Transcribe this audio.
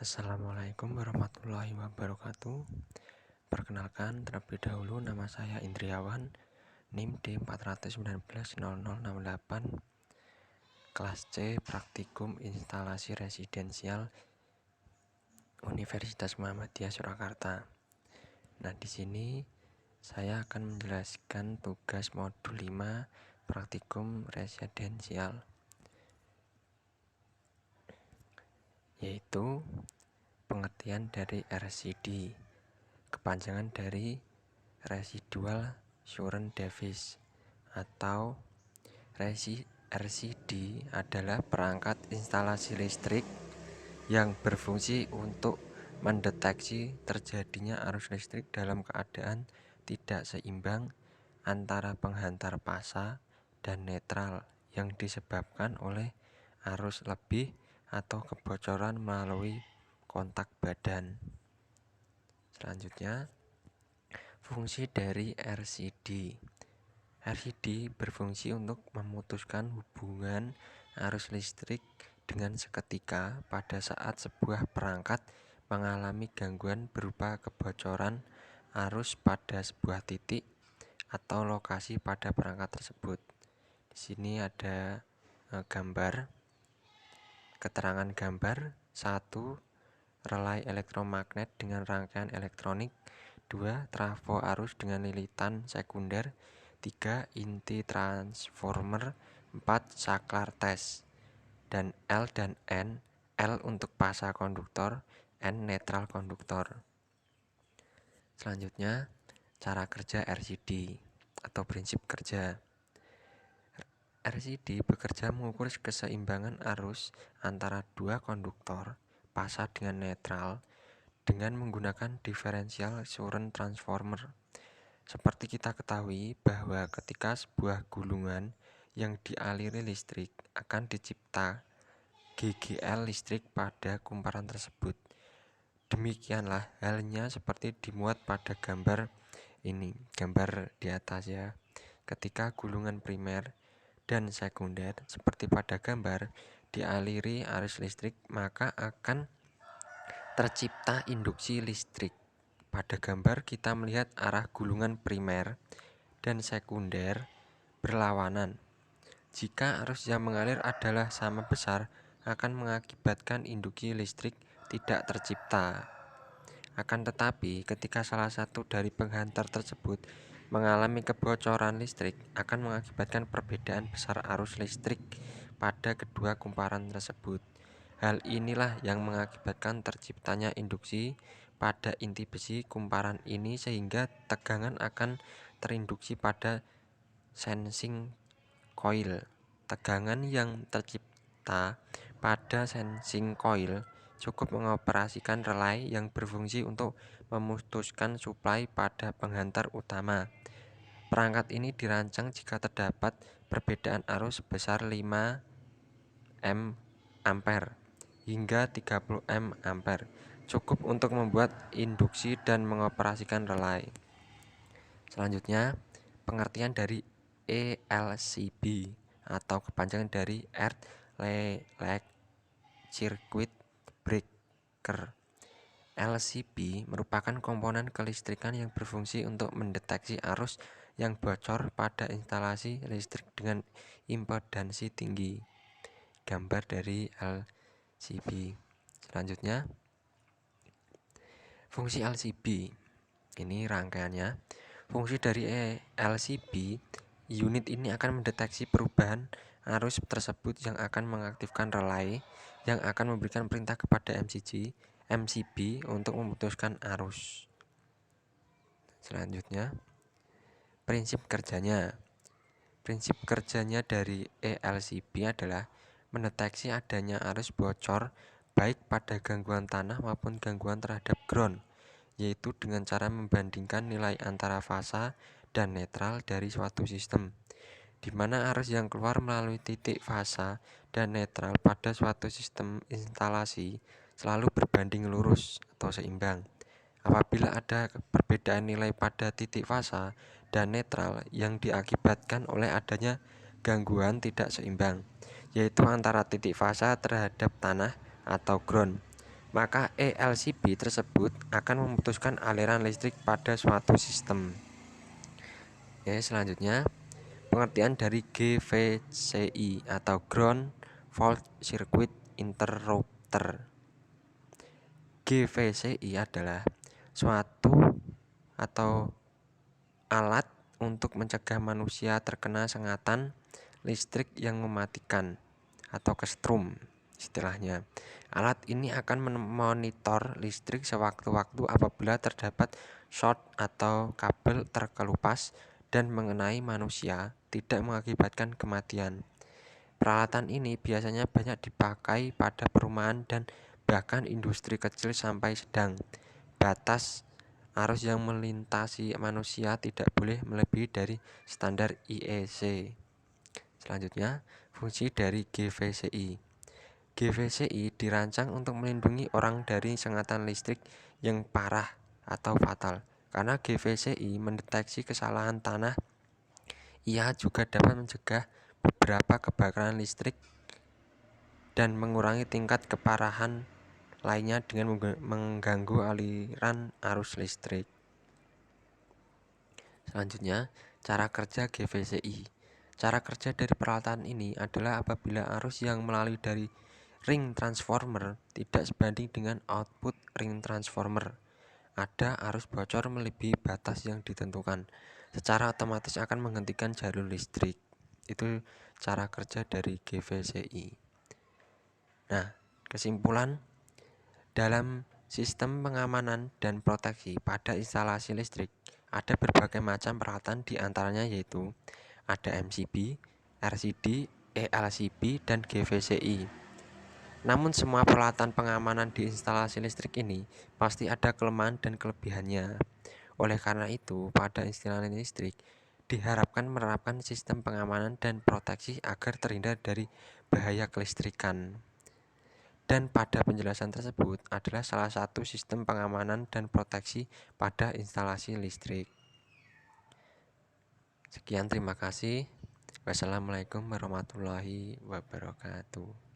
Assalamualaikum warahmatullahi wabarakatuh. Perkenalkan, terlebih dahulu nama saya Indriawan, NIM D4190068, kelas C, Praktikum Instalasi Residensial Universitas Muhammadiyah Surakarta. Nah, di sini saya akan menjelaskan tugas modul 5 Praktikum Residensial, yaitu pengertian dari RCD, kepanjangan dari Residual Current Device atau RCD adalah perangkat instalasi listrik yang berfungsi untuk mendeteksi terjadinya arus listrik dalam keadaan tidak seimbang antara penghantar pasa dan netral yang disebabkan oleh arus lebih atau kebocoran melalui kontak badan. Selanjutnya, fungsi dari RCD. RCD berfungsi untuk memutuskan hubungan arus listrik dengan seketika pada saat sebuah perangkat mengalami gangguan berupa kebocoran arus pada sebuah titik atau lokasi pada perangkat tersebut. Di sini ada gambar, keterangan gambar. 1. Relay elektromagnet dengan rangkaian elektronik. 2. Trafo arus dengan lilitan sekunder. 3. Inti transformer. 4. Saklar tes. Dan L dan N. L untuk pasa konduktor, N netral konduktor. Selanjutnya, cara kerja RCD atau prinsip kerja. RCD bekerja mengukur keseimbangan arus antara dua konduktor, pasa dengan netral, dengan menggunakan diferensial current transformer. Seperti kita ketahui bahwa ketika sebuah gulungan yang dialiri listrik akan dicipta GGL listrik pada kumparan tersebut. Demikianlah halnya seperti dimuat pada gambar ini, gambar di atas ya. Ketika gulungan primer dan sekunder seperti pada gambar dialiri arus listrik, maka akan tercipta induksi listrik. Pada gambar kita melihat arah gulungan primer dan sekunder berlawanan. Jika arus yang mengalir adalah sama besar, akan mengakibatkan induksi listrik tidak tercipta. Akan tetapi, ketika salah satu dari penghantar tersebut mengalami kebocoran listrik, akan mengakibatkan perbedaan besar arus listrik pada kedua kumparan tersebut. Hal inilah yang mengakibatkan terciptanya induksi pada inti besi kumparan ini, sehingga tegangan akan terinduksi pada sensing coil. Tegangan yang tercipta pada sensing coil cukup mengoperasikan relay yang berfungsi untuk memutuskan suplai pada penghantar utama. Perangkat ini dirancang jika terdapat perbedaan arus sebesar 5 ampere hingga 30 ampere, cukup untuk membuat induksi dan mengoperasikan relay. Selanjutnya, pengertian dari ELCB atau kepanjangan dari Earth Lake Circuit Breaker. LCB merupakan komponen kelistrikan yang berfungsi untuk mendeteksi arus yang bocor pada instalasi listrik dengan impedansi tinggi. Gambar dari LCB. Selanjutnya, fungsi LCB. Ini rangkaiannya. Fungsi dari LCB, unit ini akan mendeteksi perubahan arus tersebut yang akan mengaktifkan relay yang akan memberikan perintah kepada MCB untuk memutuskan arus. Selanjutnya, prinsip kerjanya. Prinsip kerjanya dari ELCB adalah mendeteksi adanya arus bocor baik pada gangguan tanah maupun gangguan terhadap ground, yaitu dengan cara membandingkan nilai antara fasa dan netral dari suatu sistem, di mana arus yang keluar melalui titik fasa dan netral pada suatu sistem instalasi selalu berbanding lurus atau seimbang. Apabila ada perbedaan nilai pada titik fasa dan netral yang diakibatkan oleh adanya gangguan tidak seimbang, yaitu antara titik fasa terhadap tanah atau ground, maka ELCB tersebut akan memutuskan aliran listrik pada suatu sistem. Selanjutnya, pengertian dari GVCI atau Ground Fault Circuit Interrupter. GVCI adalah suatu atau alat untuk mencegah manusia terkena sengatan listrik yang mematikan atau kesetrum istilahnya. Alat ini akan memonitor listrik sewaktu-waktu apabila terdapat short atau kabel terkelupas dan mengenai manusia, tidak mengakibatkan kematian. Peralatan ini biasanya banyak dipakai pada perumahan dan bahkan industri kecil sampai sedang. Batas arus yang melintasi manusia tidak boleh melebihi dari standar IEC. Selanjutnya, fungsi dari GVCI. GVCI dirancang untuk melindungi orang dari sengatan listrik yang parah atau fatal. Karena GVCI mendeteksi kesalahan tanah, ia juga dapat mencegah beberapa kebakaran listrik dan mengurangi tingkat keparahan lainnya dengan mengganggu aliran arus listrik. Selanjutnya, cara kerja GVCI. Cara kerja dari peralatan ini adalah apabila arus yang melalui dari ring transformer tidak sebanding dengan output ring transformer, ada arus bocor melebihi batas yang ditentukan, secara otomatis akan menghentikan jalur listrik. Itu cara kerja dari GVCI. Nah, kesimpulan, dalam sistem pengamanan dan proteksi pada instalasi listrik, ada berbagai macam peralatan, diantaranya yaitu ada MCB, RCD, ELCB, dan GVCI. Namun semua peralatan pengamanan di instalasi listrik ini pasti ada kelemahan dan kelebihannya. Oleh karena itu, pada instalasi listrik diharapkan menerapkan sistem pengamanan dan proteksi agar terhindar dari bahaya kelistrikan. Dan pada penjelasan tersebut adalah salah satu sistem pengamanan dan proteksi pada instalasi listrik. Sekian, terima kasih. Wassalamualaikum warahmatullahi wabarakatuh.